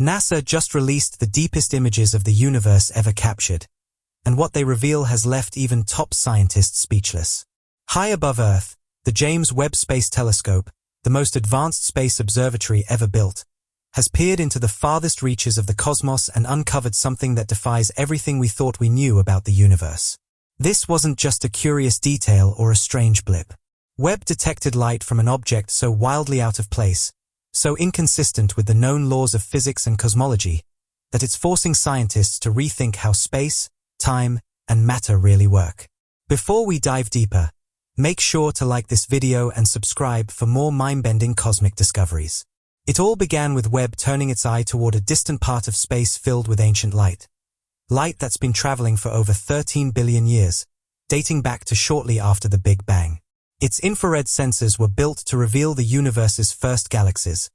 NASA just released the deepest images of the universe ever captured, and what they reveal has left even top scientists speechless. High above Earth, the James Webb Space Telescope, the most advanced space observatory ever built, has peered into the farthest reaches of the cosmos and uncovered something that defies everything we thought we knew about the universe. This wasn't just a curious detail or a strange blip. Webb detected light from an object so wildly out of place, so inconsistent with the known laws of physics and cosmology, that it's forcing scientists to rethink how space, time, and matter really work. Before we dive deeper, make sure to like this video and subscribe for more mind-bending cosmic discoveries. It all began with Webb turning its eye toward a distant part of space filled with ancient light. Light that's been traveling for over 13 billion years, dating back to shortly after the Big Bang. Its infrared sensors were built to reveal the universe's first galaxies,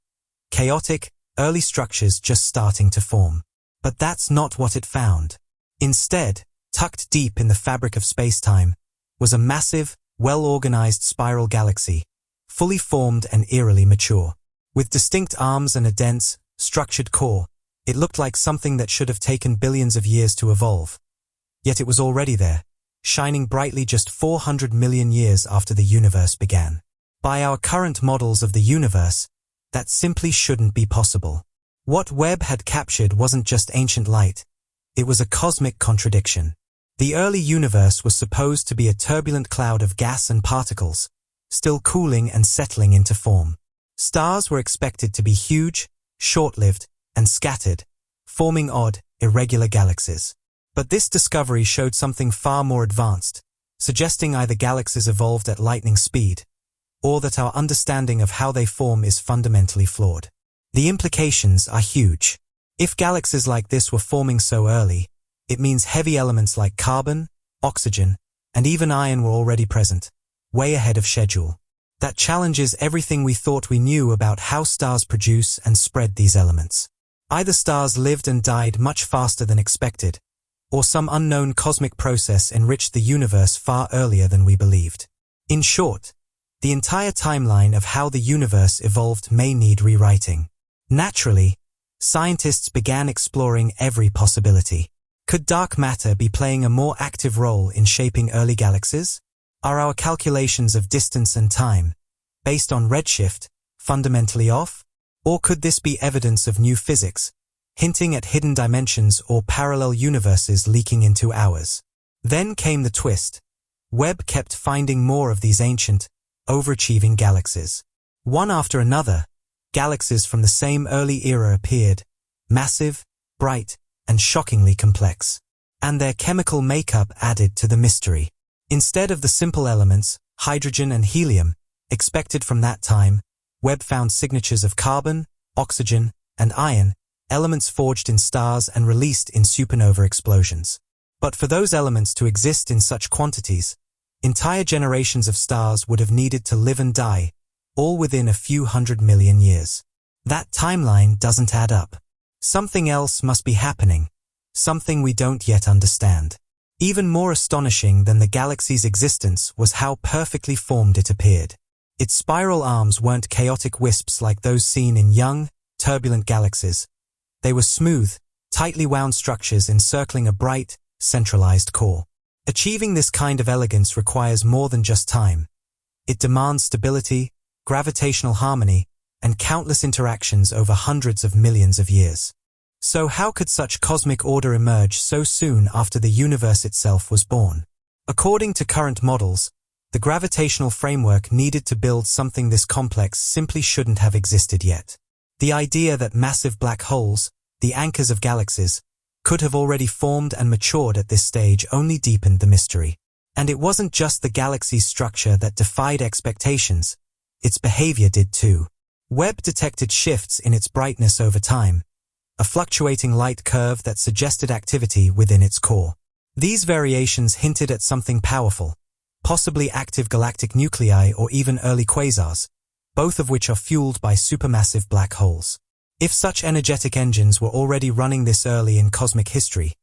chaotic, early structures just starting to form. But that's not what it found. Instead, tucked deep in the fabric of space-time, was a massive, well-organized spiral galaxy, fully formed and eerily mature. With distinct arms and a dense, structured core, it looked like something that should have taken billions of years to evolve. Yet it was already there, shining brightly just 400 million years after the universe began. By our current models of the universe, that simply shouldn't be possible. What Webb had captured wasn't just ancient light, it was a cosmic contradiction. The early universe was supposed to be a turbulent cloud of gas and particles, still cooling and settling into form. Stars were expected to be huge, short-lived, and scattered, forming odd, irregular galaxies. But this discovery showed something far more advanced, suggesting either galaxies evolved at lightning speed, or that our understanding of how they form is fundamentally flawed. The implications are huge. If galaxies like this were forming so early, it means heavy elements like carbon, oxygen, and even iron were already present, way ahead of schedule. That challenges everything we thought we knew about how stars produce and spread these elements. Either stars lived and died much faster than expected, or some unknown cosmic process enriched the universe far earlier than we believed. In short, the entire timeline of how the universe evolved may need rewriting. Naturally, scientists began exploring every possibility. Could dark matter be playing a more active role in shaping early galaxies? Are our calculations of distance and time, based on redshift, fundamentally off? Or could this be evidence of new physics, hinting at hidden dimensions or parallel universes leaking into ours? Then came the twist. Webb kept finding more of these ancient, overachieving galaxies. One after another, galaxies from the same early era appeared, massive, bright, and shockingly complex. And their chemical makeup added to the mystery. Instead of the simple elements, hydrogen and helium, expected from that time, Webb found signatures of carbon, oxygen, and iron, elements forged in stars and released in supernova explosions. But for those elements to exist in such quantities, entire generations of stars would have needed to live and die, all within a few 100 million years. That timeline doesn't add up. Something else must be happening, something we don't yet understand. Even more astonishing than the galaxy's existence was how perfectly formed it appeared. Its spiral arms weren't chaotic wisps like those seen in young, turbulent galaxies. They were smooth, tightly wound structures encircling a bright, centralized core. Achieving this kind of elegance requires more than just time. It demands stability, gravitational harmony, and countless interactions over hundreds of millions of years. So how could such cosmic order emerge so soon after the universe itself was born? According to current models, the gravitational framework needed to build something this complex simply shouldn't have existed yet. The idea that massive black holes, the anchors of galaxies, could have already formed and matured at this stage only deepened the mystery. And it wasn't just the galaxy's structure that defied expectations, its behavior did too. Webb detected shifts in its brightness over time, a fluctuating light curve that suggested activity within its core. These variations hinted at something powerful, possibly active galactic nuclei or even early quasars, both of which are fueled by supermassive black holes. If such energetic engines were already running this early in cosmic history,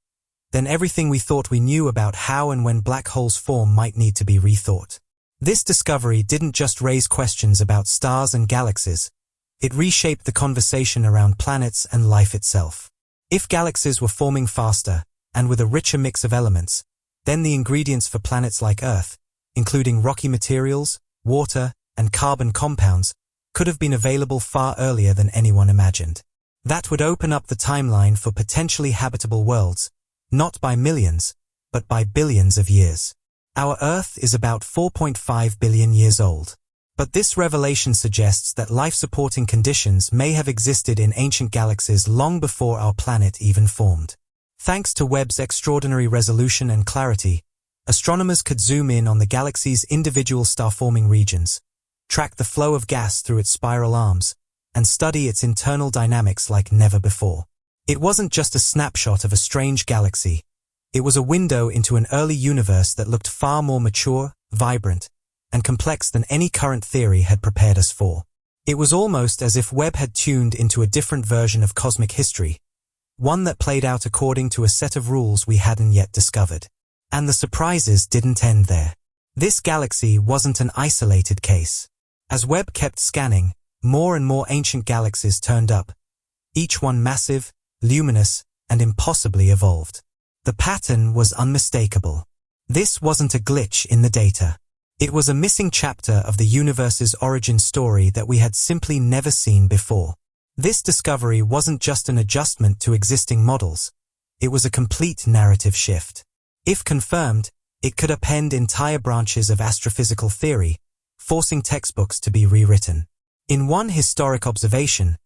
then everything we thought we knew about how and when black holes form might need to be rethought. This discovery didn't just raise questions about stars and galaxies, It reshaped the conversation around planets and life itself. If galaxies were forming faster, and with a richer mix of elements, then the ingredients for planets like Earth, including rocky materials, water, and carbon compounds, could have been available far earlier than anyone imagined. That would open up the timeline for potentially habitable worlds, not by millions, but by billions of years. Our Earth is about 4.5 billion years old. But this revelation suggests that life-supporting conditions may have existed in ancient galaxies long before our planet even formed. Thanks to Webb's extraordinary resolution and clarity, astronomers could zoom in on the galaxy's individual star-forming regions, track the flow of gas through its spiral arms, and study its internal dynamics like never before. It wasn't just a snapshot of a strange galaxy. It was a window into an early universe that looked far more mature, vibrant, and complex than any current theory had prepared us for. It was almost as if Webb had tuned into a different version of cosmic history, one that played out according to a set of rules we hadn't yet discovered. And the surprises didn't end there. This galaxy wasn't an isolated case. As Webb kept scanning, more and more ancient galaxies turned up, each one massive, luminous, and impossibly evolved. The pattern was unmistakable. This wasn't a glitch in the data. It was a missing chapter of the universe's origin story that we had simply never seen before. This discovery wasn't just an adjustment to existing models. It was a complete narrative shift. If confirmed, it could upend entire branches of astrophysical theory, forcing textbooks to be rewritten. In one historic observation,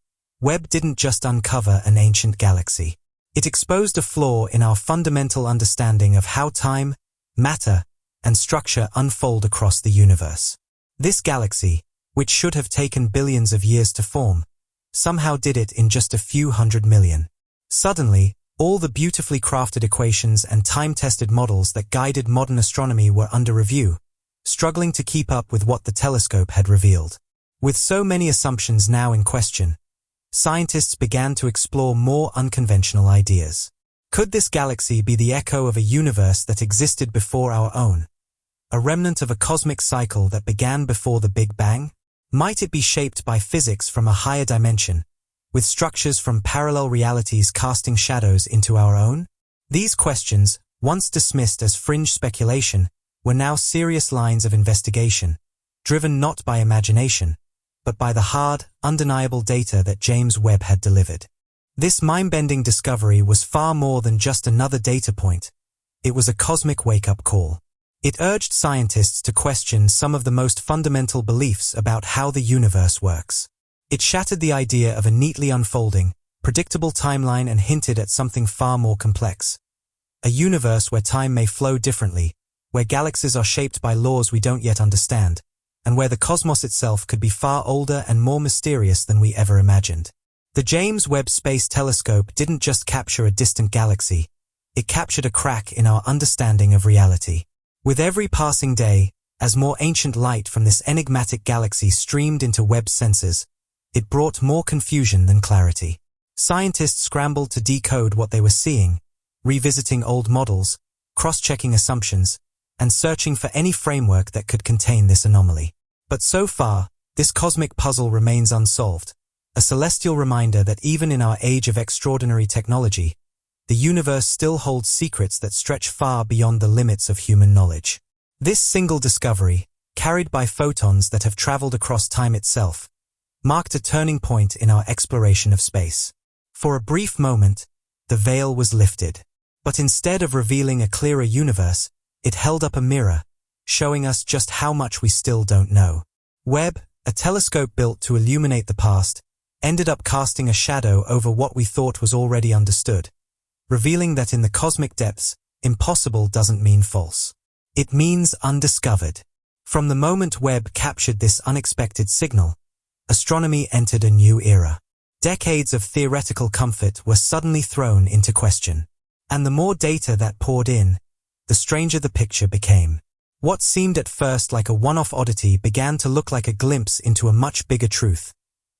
Webb didn't just uncover an ancient galaxy. It exposed a flaw in our fundamental understanding of how time, matter, and structure unfold across the universe. This galaxy, which should have taken billions of years to form, somehow did it in just a few 100 million. Suddenly, all the beautifully crafted equations and time-tested models that guided modern astronomy were under review, struggling to keep up with what the telescope had revealed. With so many assumptions now in question, scientists began to explore more unconventional ideas. Could this galaxy be the echo of a universe that existed before our own? A remnant of a cosmic cycle that began before the Big Bang? Might it be shaped by physics from a higher dimension, with structures from parallel realities casting shadows into our own? These questions, once dismissed as fringe speculation, were now serious lines of investigation, driven not by imagination, but by the hard, undeniable data that James Webb had delivered. This mind-bending discovery was far more than just another data point. It was a cosmic wake-up call. It urged scientists to question some of the most fundamental beliefs about how the universe works. It shattered the idea of a neatly unfolding, predictable timeline and hinted at something far more complex. A universe where time may flow differently, where galaxies are shaped by laws we don't yet understand, and where the cosmos itself could be far older and more mysterious than we ever imagined. The James Webb Space Telescope didn't just capture a distant galaxy, it captured a crack in our understanding of reality. With every passing day, as more ancient light from this enigmatic galaxy streamed into Webb's sensors, it brought more confusion than clarity. Scientists scrambled to decode what they were seeing, revisiting old models, cross-checking assumptions, and searching for any framework that could contain this anomaly. But so far, this cosmic puzzle remains unsolved, a celestial reminder that even in our age of extraordinary technology, the universe still holds secrets that stretch far beyond the limits of human knowledge. This single discovery, carried by photons that have traveled across time itself, marked a turning point in our exploration of space. For a brief moment, the veil was lifted. But instead of revealing a clearer universe, it held up a mirror, showing us just how much we still don't know. Webb, a telescope built to illuminate the past, ended up casting a shadow over what we thought was already understood, revealing that in the cosmic depths, impossible doesn't mean false. It means undiscovered. From the moment Webb captured this unexpected signal, astronomy entered a new era. Decades of theoretical comfort were suddenly thrown into question. And the more data that poured in, the stranger the picture became. What seemed at first like a one-off oddity began to look like a glimpse into a much bigger truth.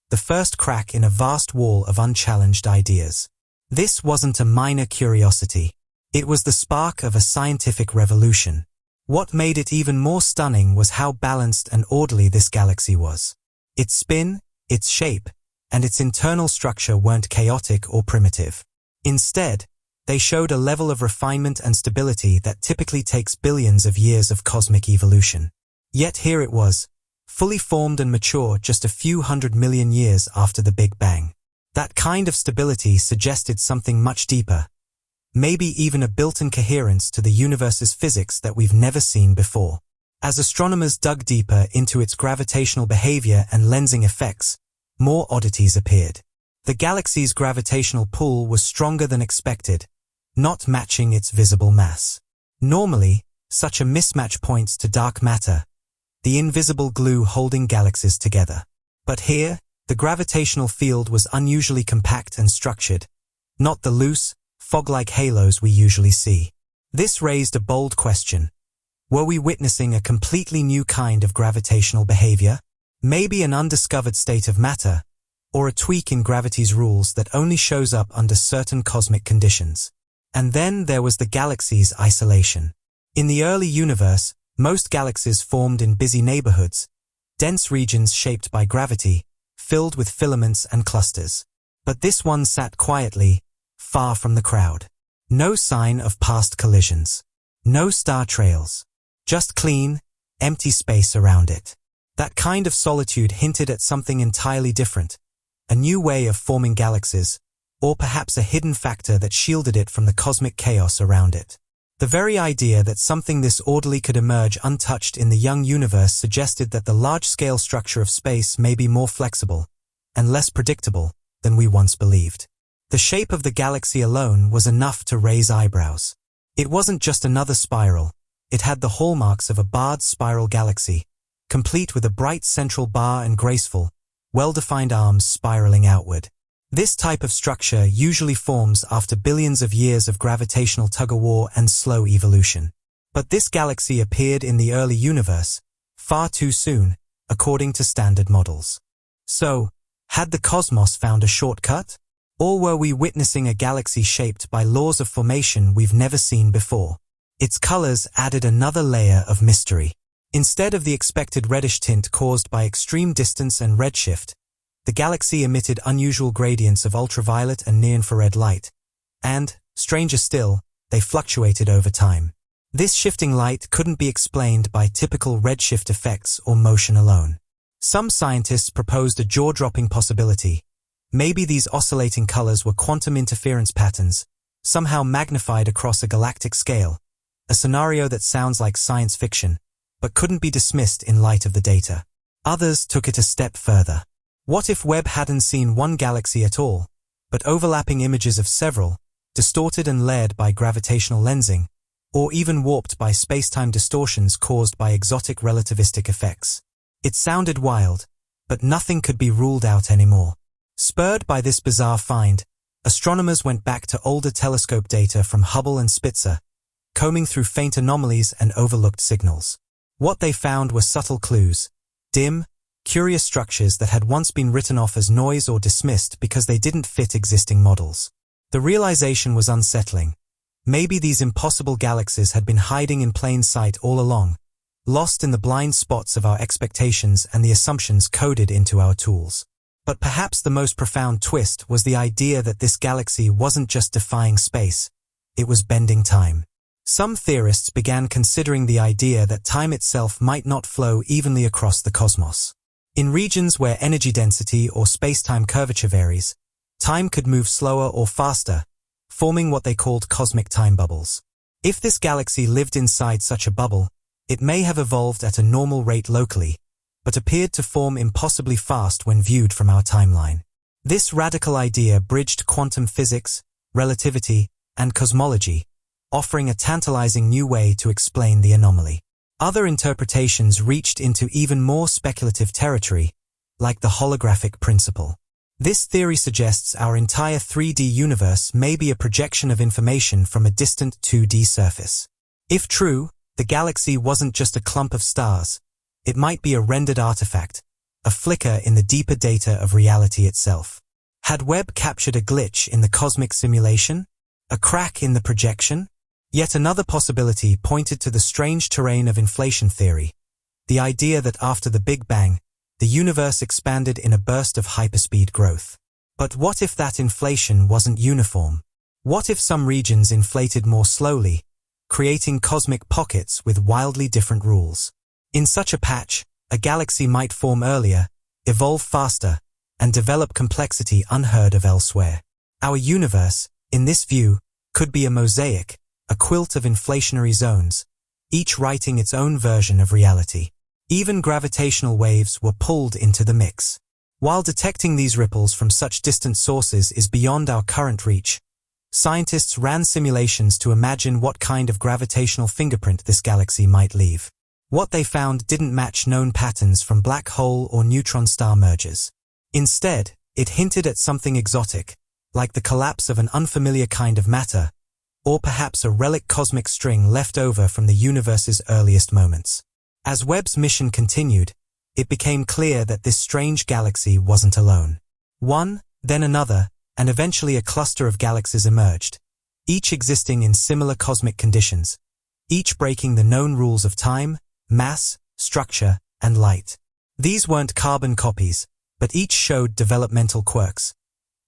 The first crack in a vast wall of unchallenged ideas. This wasn't a minor curiosity. It was the spark of a scientific revolution. What made it even more stunning was how balanced and orderly this galaxy was. Its spin, its shape, and its internal structure weren't chaotic or primitive. Instead, they showed a level of refinement and stability that typically takes billions of years of cosmic evolution. Yet here it was, fully formed and mature just a few 100 million years after the Big Bang. That kind of stability suggested something much deeper, maybe even a built-in coherence to the universe's physics that we've never seen before. As astronomers dug deeper into its gravitational behavior and lensing effects, more oddities appeared. The galaxy's gravitational pull was stronger than expected, not matching its visible mass. Normally, such a mismatch points to dark matter, the invisible glue holding galaxies together. But here, the gravitational field was unusually compact and structured, not the loose, fog-like halos we usually see. This raised a bold question. Were we witnessing a completely new kind of gravitational behavior? Maybe an undiscovered state of matter, or a tweak in gravity's rules that only shows up under certain cosmic conditions. And then there was the galaxy's isolation. In the early universe, most galaxies formed in busy neighborhoods, dense regions shaped by gravity, filled with filaments and clusters. But this one sat quietly, far from the crowd. No sign of past collisions. No star trails. Just clean, empty space around it. That kind of solitude hinted at something entirely different, a new way of forming galaxies, or perhaps a hidden factor that shielded it from the cosmic chaos around it. The very idea that something this orderly could emerge untouched in the young universe suggested that the large-scale structure of space may be more flexible and less predictable than we once believed. The shape of the galaxy alone was enough to raise eyebrows. It wasn't just another spiral. It had the hallmarks of a barred spiral galaxy, complete with a bright central bar and graceful, well-defined arms spiraling outward. This type of structure usually forms after billions of years of gravitational tug-of-war and slow evolution. But this galaxy appeared in the early universe, far too soon, according to standard models. So, had the cosmos found a shortcut? Or were we witnessing a galaxy shaped by laws of formation we've never seen before? Its colors added another layer of mystery. Instead of the expected reddish tint caused by extreme distance and redshift, the galaxy emitted unusual gradients of ultraviolet and near-infrared light, and, stranger still, they fluctuated over time. This shifting light couldn't be explained by typical redshift effects or motion alone. Some scientists proposed a jaw-dropping possibility. Maybe these oscillating colors were quantum interference patterns, somehow magnified across a galactic scale, a scenario that sounds like science fiction, but couldn't be dismissed in light of the data. Others took it a step further. What if Webb hadn't seen one galaxy at all, but overlapping images of several, distorted and layered by gravitational lensing, or even warped by space-time distortions caused by exotic relativistic effects? It sounded wild, but nothing could be ruled out anymore. Spurred by this bizarre find, astronomers went back to older telescope data from Hubble and Spitzer, combing through faint anomalies and overlooked signals. What they found were subtle clues, dim, curious structures that had once been written off as noise or dismissed because they didn't fit existing models. The realization was unsettling. Maybe these impossible galaxies had been hiding in plain sight all along, lost in the blind spots of our expectations and the assumptions coded into our tools. But perhaps the most profound twist was the idea that this galaxy wasn't just defying space, it was bending time. Some theorists began considering the idea that time itself might not flow evenly across the cosmos. In regions where energy density or space-time curvature varies, time could move slower or faster, forming what they called cosmic time bubbles. If this galaxy lived inside such a bubble, it may have evolved at a normal rate locally, but appeared to form impossibly fast when viewed from our timeline. This radical idea bridged quantum physics, relativity, and cosmology, offering a tantalizing new way to explain the anomaly. Other interpretations reached into even more speculative territory, like the holographic principle. This theory suggests our entire 3D universe may be a projection of information from a distant 2D surface. If true, the galaxy wasn't just a clump of stars. It might be a rendered artifact, a flicker in the deeper data of reality itself. Had Webb captured a glitch in the cosmic simulation? A crack in the projection? Yet another possibility pointed to the strange terrain of inflation theory, the idea that after the Big Bang, the universe expanded in a burst of hyperspeed growth. But what if that inflation wasn't uniform? What if some regions inflated more slowly, creating cosmic pockets with wildly different rules? In such a patch, a galaxy might form earlier, evolve faster, and develop complexity unheard of elsewhere. Our universe, in this view, could be a mosaic, a quilt of inflationary zones, each writing its own version of reality. Even gravitational waves were pulled into the mix. While detecting these ripples from such distant sources is beyond our current reach, scientists ran simulations to imagine what kind of gravitational fingerprint this galaxy might leave. What they found didn't match known patterns from black hole or neutron star mergers. Instead, it hinted at something exotic, like the collapse of an unfamiliar kind of matter, or perhaps a relic cosmic string left over from the universe's earliest moments. As Webb's mission continued, it became clear that this strange galaxy wasn't alone. One, then another, and eventually a cluster of galaxies emerged, each existing in similar cosmic conditions, each breaking the known rules of time, mass, structure, and light. These weren't carbon copies, but each showed developmental quirks,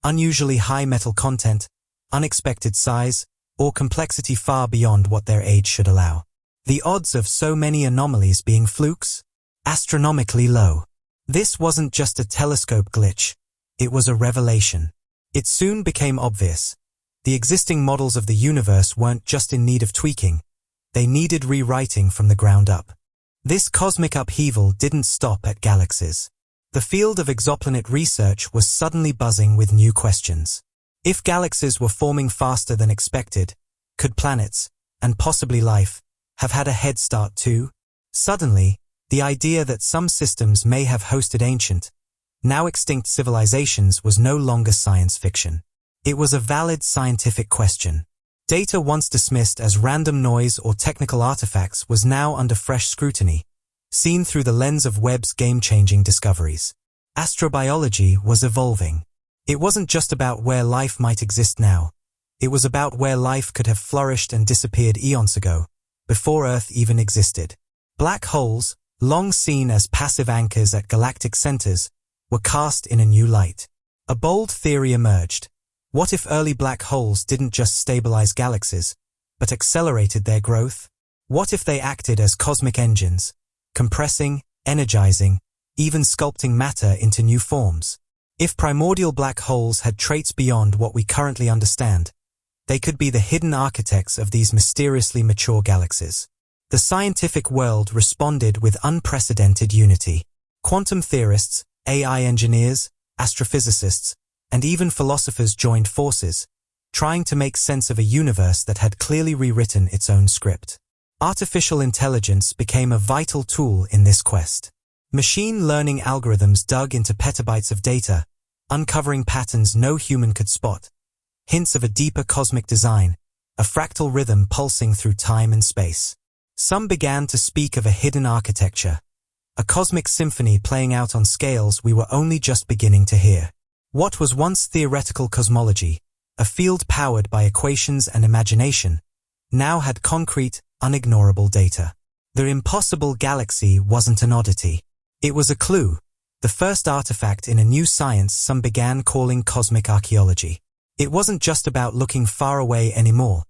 unusually high metal content, unexpected size, or complexity far beyond what their age should allow. The odds of so many anomalies being flukes? Astronomically low. This wasn't just a telescope glitch, it was a revelation. It soon became obvious. The existing models of the universe weren't just in need of tweaking, they needed rewriting from the ground up. This cosmic upheaval didn't stop at galaxies. The field of exoplanet research was suddenly buzzing with new questions. If galaxies were forming faster than expected, could planets, and possibly life, have had a head start too? Suddenly, the idea that some systems may have hosted ancient, now extinct civilizations was no longer science fiction. It was a valid scientific question. Data once dismissed as random noise or technical artifacts was now under fresh scrutiny, seen through the lens of Webb's game-changing discoveries. Astrobiology was evolving. It wasn't just about where life might exist now. It was about where life could have flourished and disappeared eons ago, before Earth even existed. Black holes, long seen as passive anchors at galactic centers, were cast in a new light. A bold theory emerged. What if early black holes didn't just stabilize galaxies, but accelerated their growth? What if they acted as cosmic engines, compressing, energizing, even sculpting matter into new forms? If primordial black holes had traits beyond what we currently understand, they could be the hidden architects of these mysteriously mature galaxies. The scientific world responded with unprecedented unity. Quantum theorists, AI engineers, astrophysicists, and even philosophers joined forces, trying to make sense of a universe that had clearly rewritten its own script. Artificial intelligence became a vital tool in this quest. Machine learning algorithms dug into petabytes of data, uncovering patterns no human could spot, hints of a deeper cosmic design, a fractal rhythm pulsing through time and space. Some began to speak of a hidden architecture, a cosmic symphony playing out on scales we were only just beginning to hear. What was once theoretical cosmology, a field powered by equations and imagination, now had concrete, unignorable data. The impossible galaxy wasn't an oddity. It was a clue, the first artifact in a new science some began calling cosmic archaeology. It wasn't just about looking far away anymore.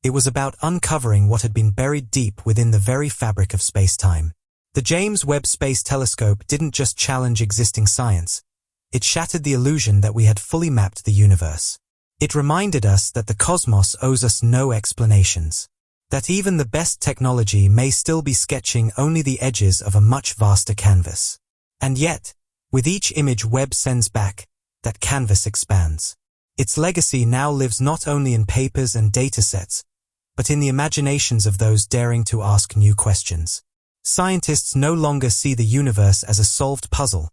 It was about uncovering what had been buried deep within the very fabric of space-time. The James Webb Space Telescope didn't just challenge existing science. It shattered the illusion that we had fully mapped the universe. It reminded us that the cosmos owes us no explanations. That even the best technology may still be sketching only the edges of a much vaster canvas. And yet, with each image Webb sends back, that canvas expands. Its legacy now lives not only in papers and datasets, but in the imaginations of those daring to ask new questions. Scientists no longer see the universe as a solved puzzle,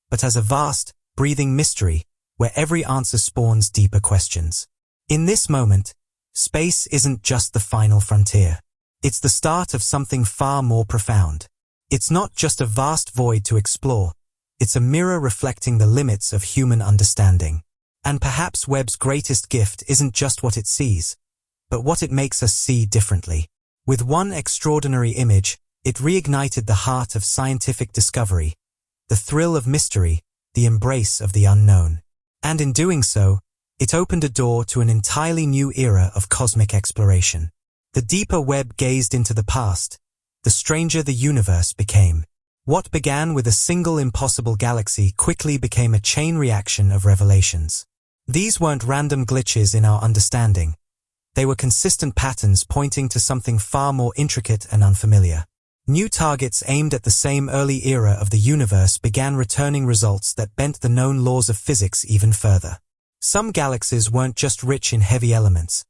but as a vast, breathing mystery where every answer spawns deeper questions. In this moment, space isn't just the final frontier. It's the start of something far more profound. It's not just a vast void to explore, it's a mirror reflecting the limits of human understanding. And perhaps Webb's greatest gift isn't just what it sees, but what it makes us see differently. With one extraordinary image, it reignited the heart of scientific discovery, the thrill of mystery, the embrace of the unknown. And in doing so, it opened a door to an entirely new era of cosmic exploration. The deeper Webb gazed into the past, the stranger the universe became. What began with a single impossible galaxy quickly became a chain reaction of revelations. These weren't random glitches in our understanding. They were consistent patterns pointing to something far more intricate and unfamiliar. New targets aimed at the same early era of the universe began returning results that bent the known laws of physics even further. Some galaxies weren't just rich in heavy elements.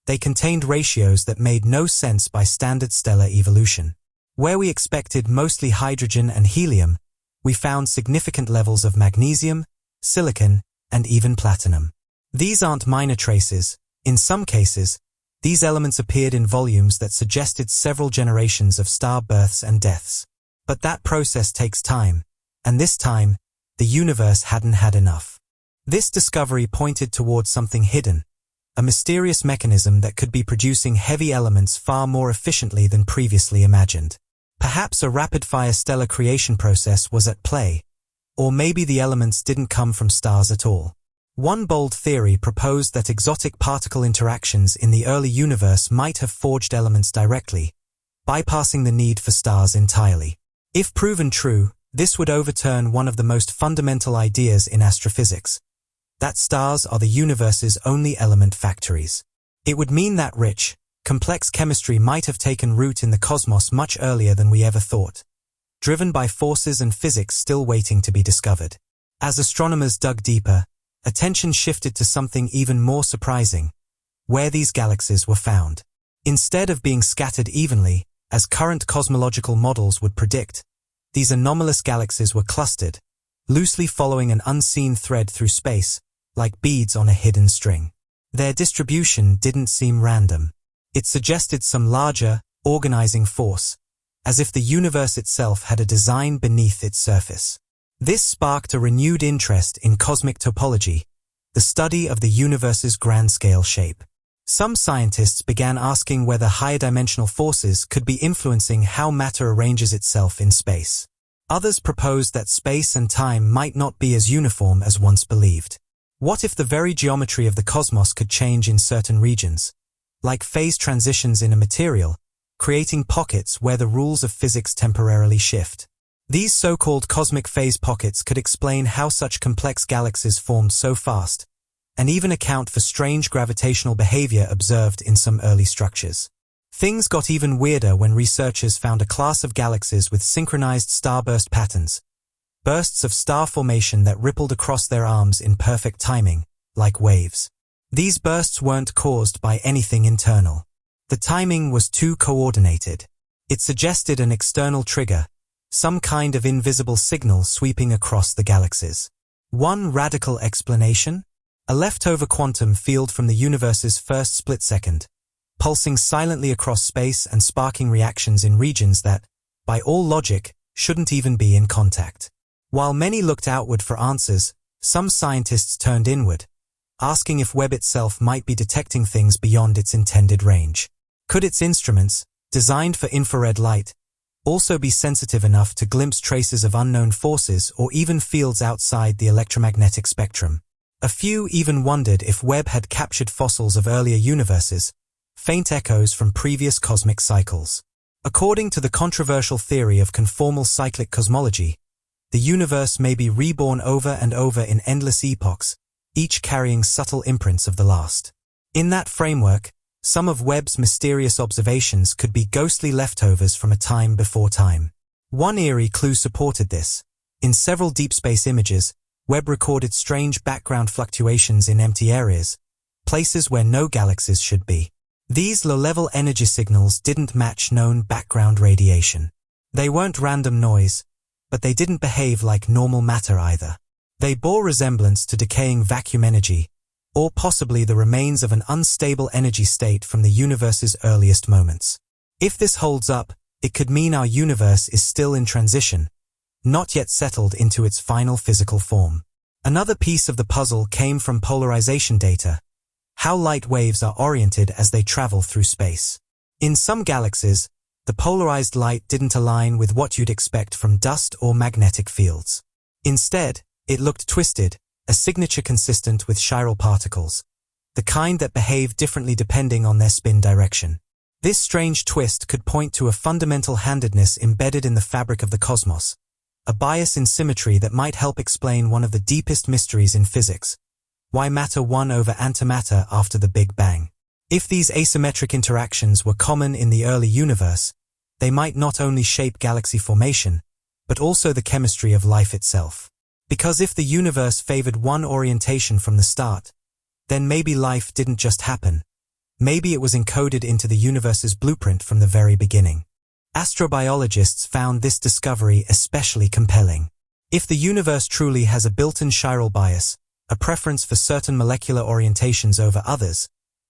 They contained ratios that made no sense by standard stellar evolution. Where we expected mostly hydrogen and helium, we found significant levels of magnesium, silicon, and even platinum. These aren't minor traces. In some cases, these elements appeared in volumes that suggested several generations of star births and deaths. But that process takes time, and this time, the universe hadn't had enough. This discovery pointed towards something hidden, a mysterious mechanism that could be producing heavy elements far more efficiently than previously imagined. Perhaps a rapid-fire stellar creation process was at play, or maybe the elements didn't come from stars at all. One bold theory proposed that exotic particle interactions in the early universe might have forged elements directly, bypassing the need for stars entirely. If proven true, this would overturn one of the most fundamental ideas in astrophysics, that stars are the universe's only element factories. It would mean that rich, complex chemistry might have taken root in the cosmos much earlier than we ever thought, driven by forces and physics still waiting to be discovered. As astronomers dug deeper, attention shifted to something even more surprising: where these galaxies were found. Instead of being scattered evenly, as current cosmological models would predict, these anomalous galaxies were clustered, loosely following an unseen thread through space, like beads on a hidden string. Their distribution didn't seem random. It suggested some larger, organizing force, as if the universe itself had a design beneath its surface. This sparked a renewed interest in cosmic topology, the study of the universe's grand-scale shape. Some scientists began asking whether higher-dimensional forces could be influencing how matter arranges itself in space. Others proposed that space and time might not be as uniform as once believed. What if the very geometry of the cosmos could change in certain regions, like phase transitions in a material, creating pockets where the rules of physics temporarily shift? These so-called cosmic phase pockets could explain how such complex galaxies formed so fast, and even account for strange gravitational behavior observed in some early structures. Things got even weirder when researchers found a class of galaxies with synchronized starburst patterns, bursts of star formation that rippled across their arms in perfect timing, like waves. These bursts weren't caused by anything internal. The timing was too coordinated. It suggested an external trigger, some kind of invisible signal sweeping across the galaxies. One radical explanation? A leftover quantum field from the universe's first split second, pulsing silently across space and sparking reactions in regions that, by all logic, shouldn't even be in contact. While many looked outward for answers, some scientists turned inward, asking if Webb itself might be detecting things beyond its intended range. Could its instruments, designed for infrared light, also be sensitive enough to glimpse traces of unknown forces or even fields outside the electromagnetic spectrum? A few even wondered if Webb had captured fossils of earlier universes, faint echoes from previous cosmic cycles. According to the controversial theory of conformal cyclic cosmology, the universe may be reborn over and over in endless epochs, each carrying subtle imprints of the last. In that framework, some of Webb's mysterious observations could be ghostly leftovers from a time before time. One eerie clue supported this. In several deep space images, Webb recorded strange background fluctuations in empty areas, places where no galaxies should be. These low-level energy signals didn't match known background radiation. They weren't random noise, but they didn't behave like normal matter either. They bore resemblance to decaying vacuum energy, or possibly the remains of an unstable energy state from the universe's earliest moments. If this holds up, it could mean our universe is still in transition, not yet settled into its final physical form. Another piece of the puzzle came from polarization data, how light waves are oriented as they travel through space. In some galaxies, the polarized light didn't align with what you'd expect from dust or magnetic fields. Instead, it looked twisted, a signature consistent with chiral particles, the kind that behave differently depending on their spin direction. This strange twist could point to a fundamental handedness embedded in the fabric of the cosmos, a bias in symmetry that might help explain one of the deepest mysteries in physics: why matter won over antimatter after the Big Bang. If these asymmetric interactions were common in the early universe, they might not only shape galaxy formation, but also the chemistry of life itself. Because if the universe favored one orientation from the start, then maybe life didn't just happen. Maybe it was encoded into the universe's blueprint from the very beginning. Astrobiologists found this discovery especially compelling. If the universe truly has a built-in chiral bias, a preference for certain molecular orientations over others,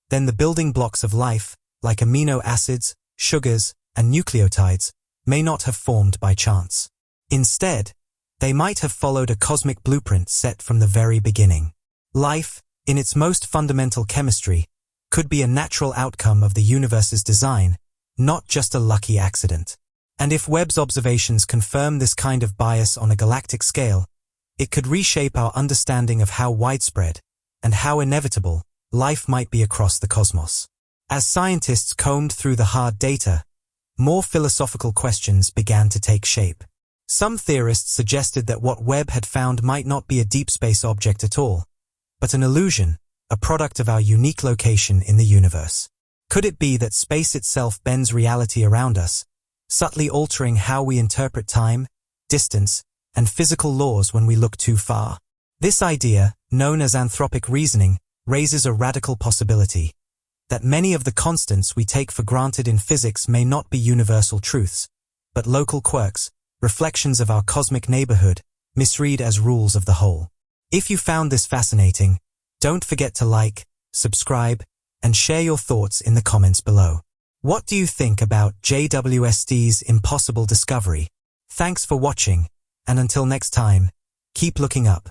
then the building blocks of life, like amino acids, sugars, and nucleotides, may not have formed by chance. Instead, they might have followed a cosmic blueprint set from the very beginning. Life, in its most fundamental chemistry, could be a natural outcome of the universe's design, not just a lucky accident. And if Webb's observations confirm this kind of bias on a galactic scale, it could reshape our understanding of how widespread, and how inevitable, life might be across the cosmos. As scientists combed through the hard data, more philosophical questions began to take shape. Some theorists suggested that what Webb had found might not be a deep space object at all, but an illusion, a product of our unique location in the universe. Could it be that space itself bends reality around us, subtly altering how we interpret time, distance, and physical laws when we look too far? This idea, known as anthropic reasoning, raises a radical possibility that many of the constants we take for granted in physics may not be universal truths, but local quirks, reflections of our cosmic neighborhood, misread as rules of the whole. If you found this fascinating, don't forget to like, subscribe, and share your thoughts in the comments below. What do you think about JWST's impossible discovery? Thanks for watching, and until next time, keep looking up.